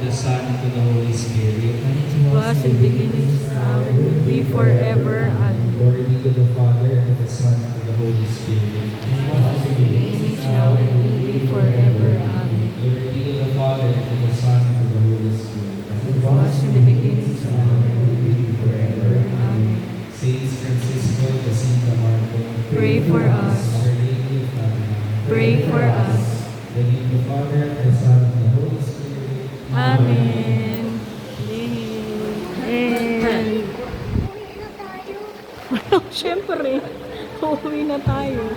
the Son, and to the Holy Spirit. Was in the beginning, now, and will be forever. Amen. Glory be to the Father, and to the Son, and to the Holy Spirit. Was in the beginning, now, and will be forever. Amen. Glory be to the Father, and to the Son, and to the Holy Spirit. Was in the beginning, now, and will be forever. Amen. Saints Francisco, Jacinta Marco, Pray for us. Our Lady of Fatima, Pray for us. the name of the Father, and the Son, and the Holy Spirit. Amen. Amen. Siyempre, uuwi na tayo.